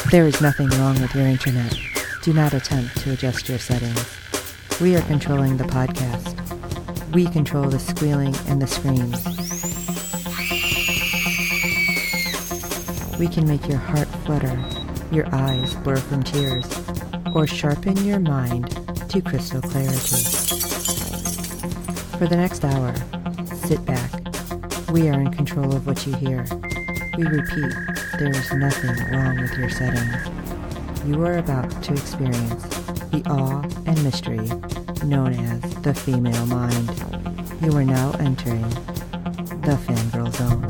There is nothing wrong with your internet. Do not attempt to adjust your settings. We are controlling the podcast. We control the squealing and the screams. We can make your heart flutter, your eyes blur from tears, or sharpen your mind to crystal clarity. For the next hour, sit back. We are in control of what you hear. We repeat, there is nothing wrong with your settings. You are about to experience the awe and mystery known as the female mind. You are now entering the Fangirl Zone.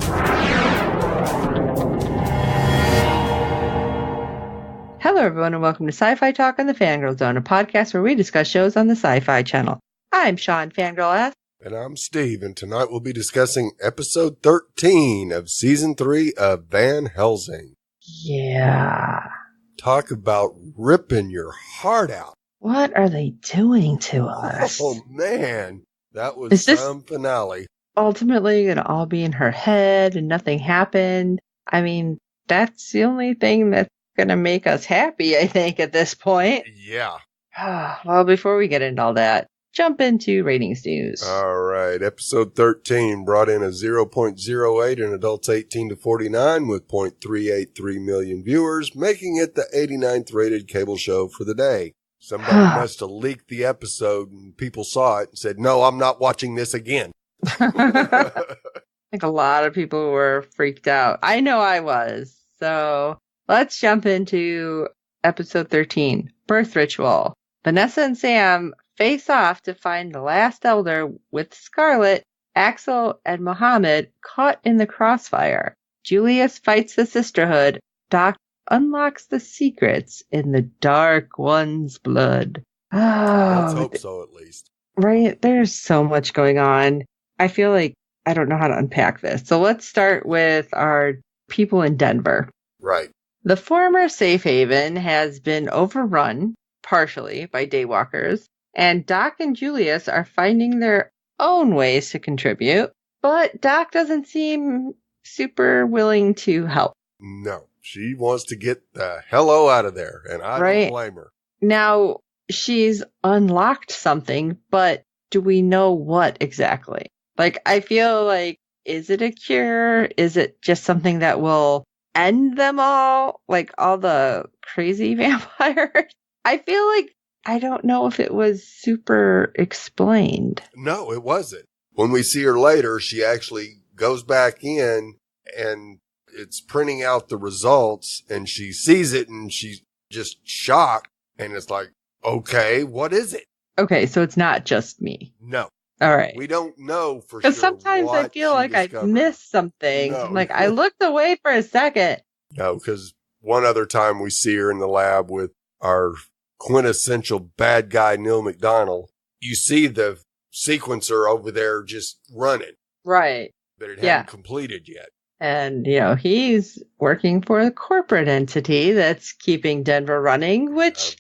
Hello everyone and welcome to SyFy Talk on the Fangirl Zone, a podcast where we discuss shows on the SyFy channel. I'm Sean, Fangirl S. And I'm Steve, and tonight we'll be discussing episode 13 of season 3 of VanHelsing. Yeah. Talk about ripping your heart out. What are they doing to us? Oh, man. That was some finale. Ultimately going to all be in her head and nothing happened. I mean, that's the only thing that's going to make us happy, I think, at this point. Yeah. Well, before we get into all that, jump into ratings news. All right. Episode 13 brought in a 0.08 in adults 18 to 49 with 0.383 million viewers, making it the 89th rated cable show for the day. Somebody must have leaked the episode and people saw it and said, no, I'm not watching this again. I think a lot of people were freaked out. I know I was. So let's jump into episode 13, Birth Ritual. Vanessa and Sam face off to find the last elder with Scarlet, Axel, and Mohammed caught in the crossfire. Julius fights the sisterhood. Doc unlocks the secrets in the Dark One's blood. Let's hope so, at least. Right? There's so much going on. I feel like I don't know how to unpack this. So let's start with our people in Denver. Right. The former safe haven has been overrun, partially, by daywalkers. And Doc and Julius are finding their own ways to contribute, but Doc doesn't seem super willing to help. No, she wants to get the hello out of there, and I don't blame her. Now, she's unlocked something, but do we know what exactly? Like, I feel like, is it a cure? Is it just something that will end them all? Like, all the crazy vampires? I feel like I don't know if it was super explained. No, it wasn't. When we see her later, she actually goes back in and it's printing out the results and she sees it and she's just shocked. And it's like, okay, what is it? Okay, so it's not just me. No. All right. We don't know for sure. Because sometimes I feel like I missed something. No. I'm like, I looked away for a second. No, because one other time we see her in the lab with our quintessential bad guy Neil McDonald, you see the sequencer over there just running. Right. But it hadn't completed yet. And, he's working for a corporate entity that's keeping Denver running, which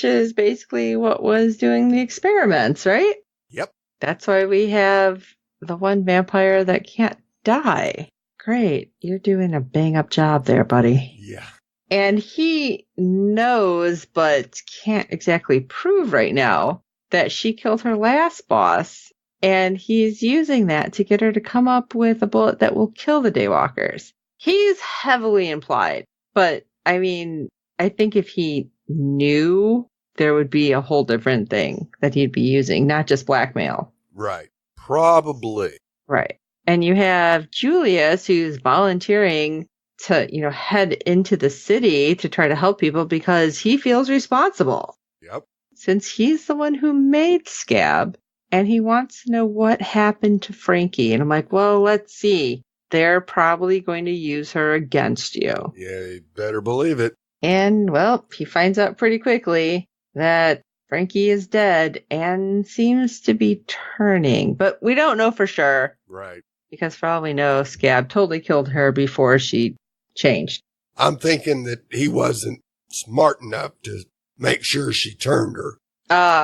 is basically what was doing the experiments, right? Yep. That's why we have the one vampire that can't die. Great. You're doing a bang-up job there, buddy. Yeah. And he knows, but can't exactly prove right now, that she killed her last boss. And he's using that to get her to come up with a bullet that will kill the Daywalkers. He's heavily implied. But, I mean, I think if he knew, there would be a whole different thing that he'd be using, not just blackmail. Right. Probably. Right. And you have Julius, who's volunteering to, head into the city to try to help people because he feels responsible. Yep. Since he's the one who made Scab, and he wants to know what happened to Frankie. And I'm like, well, let's see. They're probably going to use her against you. Yeah, you better believe it. And, well, he finds out pretty quickly that Frankie is dead and seems to be turning. But we don't know for sure. Right. Because for all we know, Scab totally killed her before she changed. I'm thinking that he wasn't smart enough to make sure she turned her.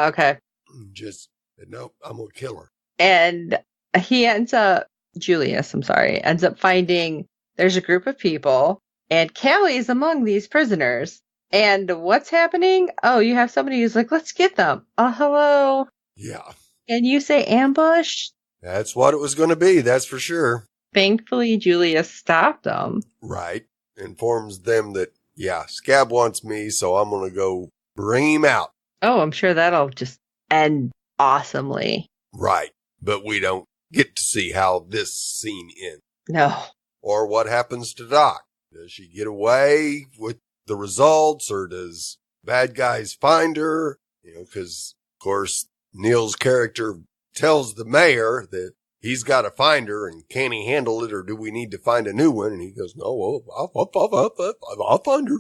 Okay. Just said, nope, I'm going to kill her. And he ends up, Julius, ends up finding there's a group of people And Callie's among these prisoners. And what's happening? Oh, you have somebody who's like, let's get them. Hello. Yeah. And you say ambush? That's what it was going to be, that's for sure. Thankfully, Julia stopped them. Right. Informs them that, yeah, Scab wants me, so I'm going to go bring him out. Oh, I'm sure that'll just end awesomely. Right. But we don't get to see how this scene ends. No. Or what happens to Doc. Does she get away with the results, or does bad guys find her? Because, of course, Neil's character tells the mayor that he's got to find her, and can he handle it, or do we need to find a new one? And he goes, no, well, I'll find her.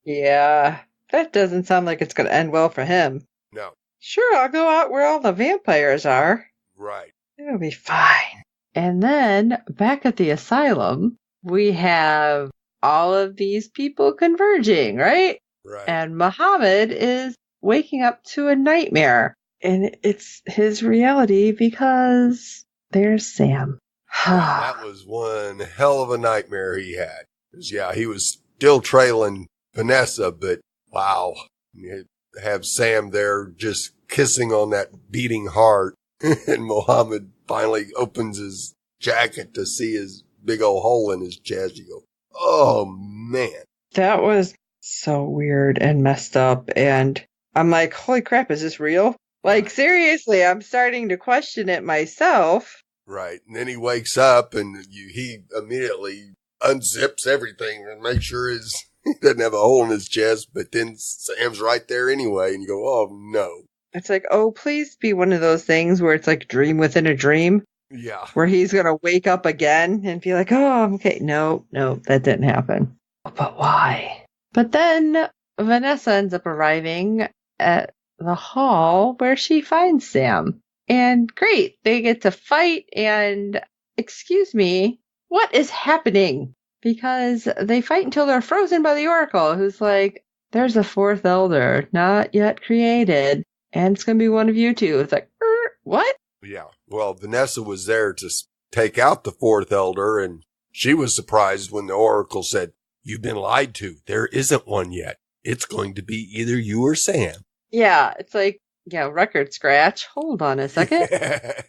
Yeah, that doesn't sound like it's going to end well for him. No. Sure, I'll go out where all the vampires are. Right. It'll be fine. And then back at the asylum, we have all of these people converging, right? Right. And Muhammad is waking up to a nightmare. And it's his reality because there's Sam. That was one hell of a nightmare he had. 'Cause, yeah, he was still trailing Vanessa, but wow. You have Sam there just kissing on that beating heart. And Muhammad finally opens his jacket to see his big old hole in his chest. You go, oh man. That was so weird and messed up. And I'm like, holy crap, is this real? Like, seriously, I'm starting to question it myself. Right. And then he wakes up and he immediately unzips everything and makes sure he doesn't have a hole in his chest. But then Sam's right there anyway. And you go, oh no. It's like, oh, please be one of those things where it's like dream within a dream. Yeah. Where he's going to wake up again and be like, oh, okay. No, that didn't happen. But why? But then Vanessa ends up arriving at the hall where she finds Sam. And great, they get to fight and, excuse me, what is happening? Because they fight until they're frozen by the Oracle, who's like, there's a fourth elder, not yet created, and it's going to be one of you two. It's like, what? Yeah. Well, Vanessa was there to take out the fourth elder, and she was surprised when the Oracle said, you've been lied to. There isn't one yet. It's going to be either you or Sam. Yeah, it's like, yeah, record scratch. Hold on a second.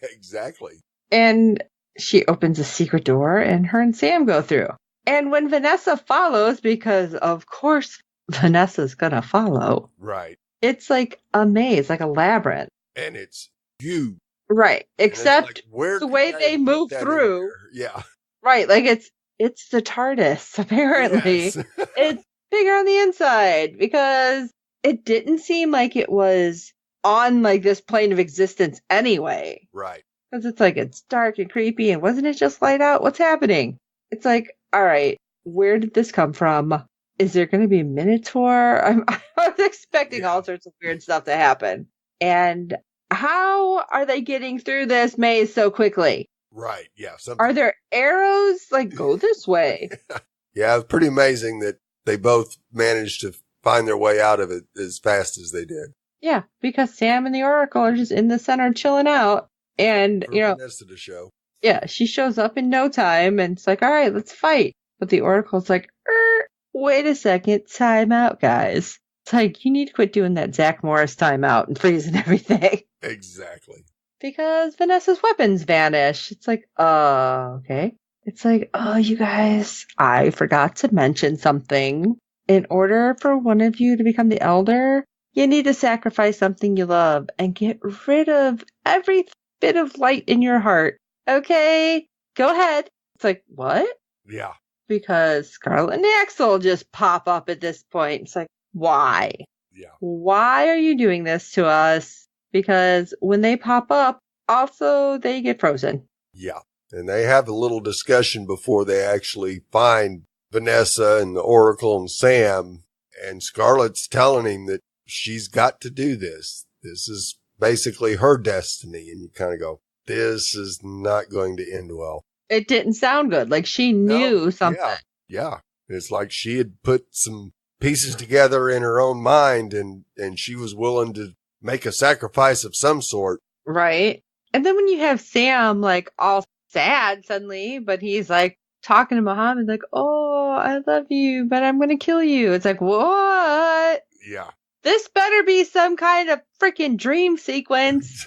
Exactly. And she opens a secret door and her and Sam go through. And when Vanessa follows, because of course Vanessa's gonna follow. Right. It's like a maze, like a labyrinth. And it's huge. Right. Except like, the way they move through. Yeah. Right. Like it's the TARDIS, apparently. Yes. It's bigger on the inside because it didn't seem like it was on like this plane of existence anyway. Right. Because it's like, it's dark and creepy, and wasn't it just light out? What's happening? It's like, all right, where did this come from? Is there going to be a Minotaur? I was expecting all sorts of weird stuff to happen. And how are they getting through this maze so quickly? Right, yeah. Are there arrows? Like, go this way. Yeah, it's pretty amazing that they both managed to find their way out of it as fast as they did. Yeah, because Sam and the Oracle are just in the center chilling out. And, For Vanessa to show. Yeah, she shows up in no time, and it's like, all right, let's fight. But the Oracle's like, wait a second, time out, guys. It's like, you need to quit doing that Zach Morris timeout and freezing everything. Exactly. Because Vanessa's weapons vanish. It's like, okay. It's like, oh, you guys, I forgot to mention something. In order for one of you to become the elder, you need to sacrifice something you love and get rid of every bit of light in your heart. Okay, go ahead. It's like, what? Yeah. Because Scarlet and Axel just pop up at this point. It's like, why? Yeah. Why are you doing this to us? Because when they pop up, also they get frozen. Yeah. And they have a little discussion before they actually find Vanessa and the Oracle and Sam. And Scarlet's telling him that she's got to do this. This is basically her destiny. And you kind of go, this is not going to end well. It didn't sound good. Like she knew something. Yeah. It's like she had put some pieces together in her own mind and she was willing to make a sacrifice of some sort. Right. And then when you have Sam like all sad suddenly, but he's like, talking to Muhammad like, oh, I love you, but I'm going to kill you. It's like, what? Yeah. This better be some kind of freaking dream sequence.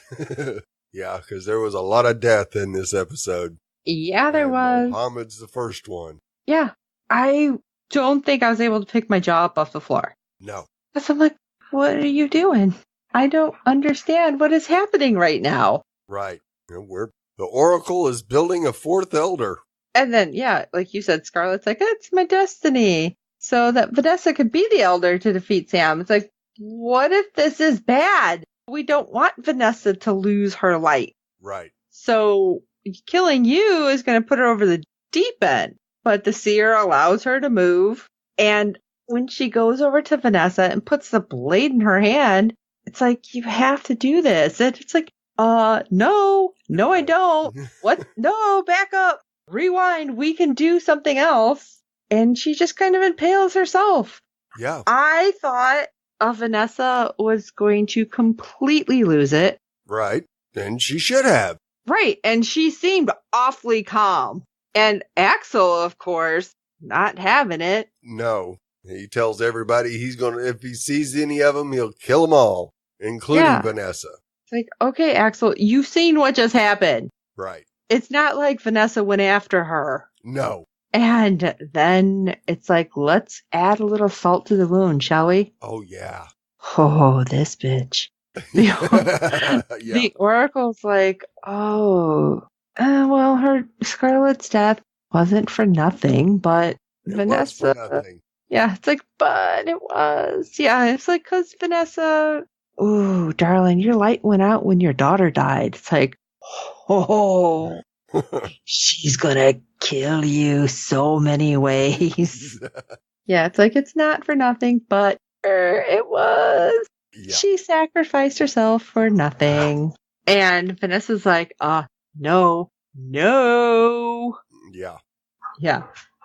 Yeah, because there was a lot of death in this episode. Yeah, there was. Muhammad's the first one. Yeah. I don't think I was able to pick my jaw up off the floor. No. Because I'm like, what are you doing? I don't understand what is happening right now. Right. The Oracle is building a fourth elder. And then, yeah, like you said, Scarlett's like, it's my destiny. So that Vanessa could be the elder to defeat Sam. It's like, what if this is bad? We don't want Vanessa to lose her light. Right. So killing you is going to put her over the deep end. But the seer allows her to move. And when she goes over to Vanessa and puts the blade in her hand, it's like, you have to do this. And it's like, no, I don't. What? No, back up. Rewind. We can do something else. And she just kind of impales herself. Yeah. I thought Vanessa was going to completely lose it. Right. And she should have. Right. And she seemed awfully calm. And Axel, of course, not having it. No. He tells everybody if he sees any of them, he'll kill them all, including Vanessa. It's like, okay, Axel, you've seen what just happened. Right. It's not like Vanessa went after her. No. And then it's like, let's add a little salt to the wound, shall we? Oh, yeah. Oh, this bitch. The Oracle's like, well, her Scarlett's death wasn't for nothing, but Vanessa. Was for nothing. Yeah, it's like, but it was. Yeah, it's like, because Vanessa, ooh, darling, your light went out when your daughter died. It's like, oh, she's gonna kill you so many ways. Yeah, it's like, it's not for nothing, but it was. Yeah. She sacrificed herself for nothing. And Vanessa's like, no. Yeah. Yeah.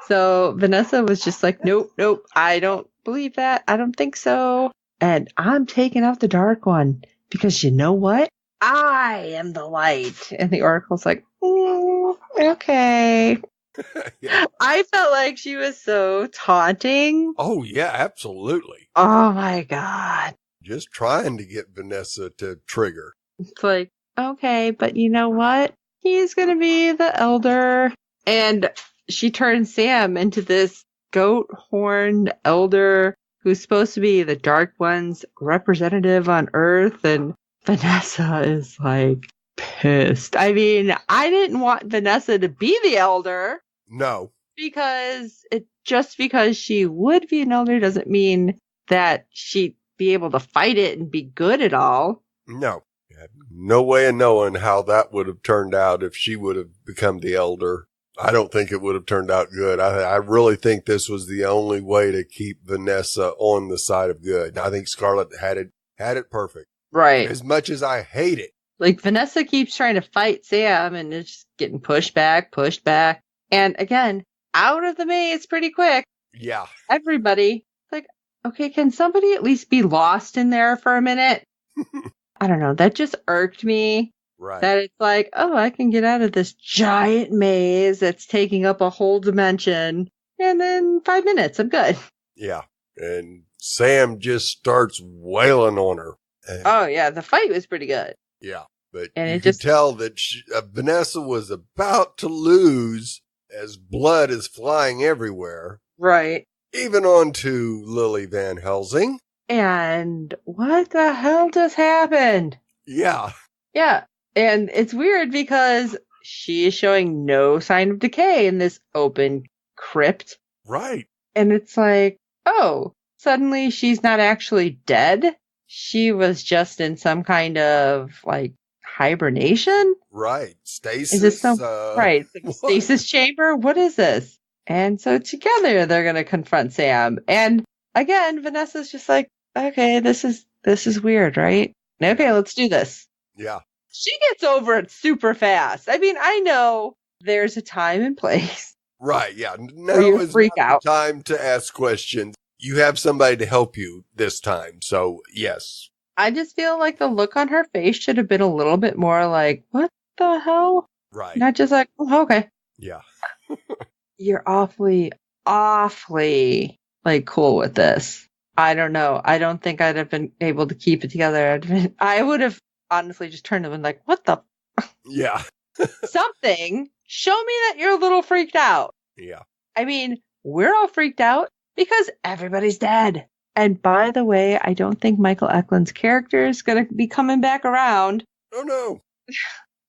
So Vanessa was just like, nope, I don't believe that. I don't think so. And I'm taking out the dark one because you know what? I am the light. And the Oracle's like, okay. Yeah. I felt like she was so taunting. Oh, yeah, absolutely. Oh, my God. Just trying to get Vanessa to trigger. It's like, okay, but you know what? He's going to be the elder. And she turns Sam into this goat-horned elder who's supposed to be the Dark One's representative on Earth. And Vanessa is like pissed. I mean, I didn't want Vanessa to be the elder. No. Because just because she would be an elder doesn't mean that she'd be able to fight it and be good at all. No. No way of knowing how that would have turned out if she would have become the elder. I don't think it would have turned out good. I really think this was the only way to keep Vanessa on the side of good. I think Scarlett had it perfect. Right. As much as I hate it. Like, Vanessa keeps trying to fight Sam and it's just getting pushed back. And again, out of the maze pretty quick. Yeah. Everybody. Like, okay, can somebody at least be lost in there for a minute? I don't know. That just irked me. Right. That it's like, oh, I can get out of this giant maze that's taking up a whole dimension. And then 5 minutes, I'm good. Yeah. And Sam just starts wailing on her. Oh, yeah. The fight was pretty good. Yeah. But and you could tell that Vanessa was about to lose as blood is flying everywhere. Right. Even onto Lily VanHelsing. And what the hell just happened? Yeah. Yeah. And it's weird because she is showing no sign of decay in this open crypt. Right. And it's like, oh, suddenly she's not actually dead. She was just in some kind of like hibernation. Right. Stasis. Is this right. Stasis chamber? What is this? And so together they're going to confront Sam. And again, Vanessa's just like, okay, this is weird, right? Okay, let's do this. Yeah. She gets over it super fast. I mean, I know there's a time and place. Right, yeah. Now is not the time to ask questions. You have somebody to help you this time, so yes. I just feel like the look on her face should have been a little bit more like, what the hell? Right. Not just like, oh, okay. Yeah. you're awfully, awfully, like, cool with this. I don't know. I don't think I'd have been able to keep it together. I would have honestly just turned to them and like, what the? Yeah. Something. Show me that you're a little freaked out. Yeah. I mean, we're all freaked out because everybody's dead. And by the way, I don't think Michael Eklund's character is going to be coming back around. Oh, no.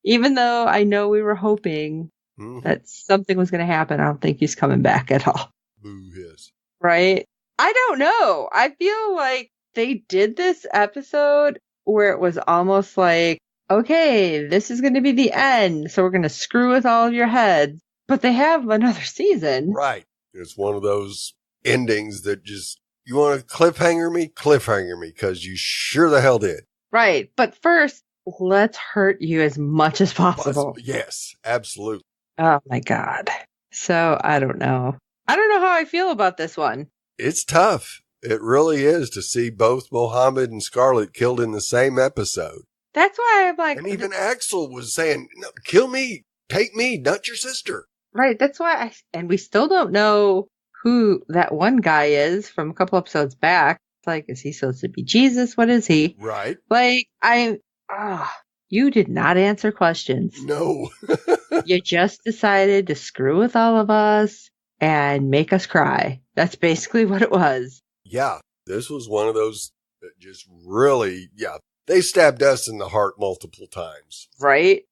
Even though I know we were hoping that something was going to happen, I don't think he's coming back at all. Boo hiss. Right? I don't know. I feel like they did this episode where it was almost like, okay, this is going to be the end, so we're going to screw with all of your heads. But they have another season. Right. It's one of those endings that just, you want to cliffhanger me? Cliffhanger me, because you sure the hell did. Right. But first, let's hurt you as much as possible. Yes, absolutely. Oh, my God. So, I don't know. I don't know how I feel about this one. It's tough. It really is to see both Mohammed and Scarlett killed in the same episode. That's why I'm like... And even Axel was saying, no, kill me, take me, not your sister. Right, that's why and we still don't know who that one guy is from a couple episodes back. It's like, is he supposed to be Jesus? What is he? Right. Like, you did not answer questions. No. You just decided to screw with all of us and make us cry. That's basically what it was. Yeah, this was one of those that just really, they stabbed us in the heart multiple times. Right?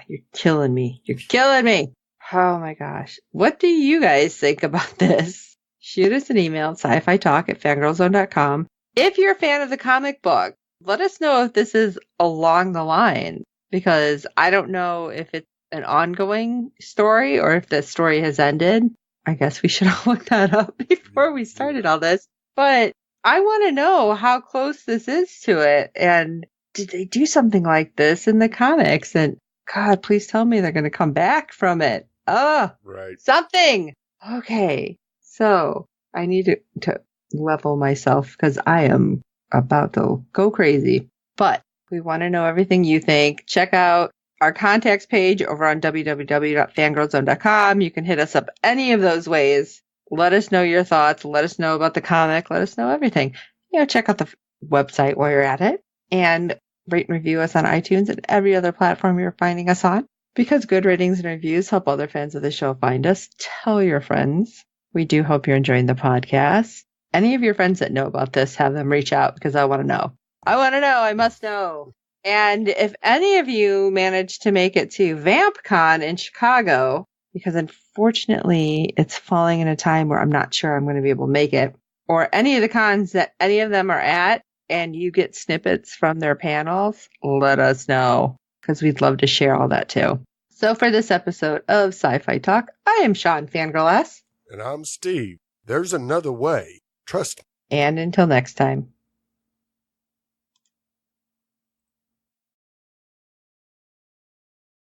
You're killing me. You're killing me. Oh my gosh. What do you guys think about this? Shoot us an email at sci-fi talk@fangirlzone.com. If you're a fan of the comic book, let us know if this is along the line, because I don't know if it's an ongoing story or if the story has ended. I guess we should all look that up before we started all this. But I want to know how close this is to it. And did they do something like this in the comics? And God, please tell me they're going to come back from it. Right. Something. Okay. So I need to level myself because I am about to go crazy. But we want to know everything you think. Check out our contacts page over on www.fangirlzone.com. You can hit us up any of those ways. Let us know your thoughts. Let us know about the comic. Let us know everything. Check out the website while you're at it. And rate and review us on iTunes and every other platform you're finding us on. Because good ratings and reviews help other fans of the show find us. Tell your friends. We do hope you're enjoying the podcast. Any of your friends that know about this, have them reach out because I want to know. I want to know. I must know. And if any of you manage to make it to VampCon in Chicago, because unfortunately it's falling in a time where I'm not sure I'm going to be able to make it, or any of the cons that any of them are at, and you get snippets from their panels, let us know, because we'd love to share all that too. So for this episode of Sci-Fi Talk, I am Sean Fangirl S. And I'm Steve. There's another way. Trust me. And until next time.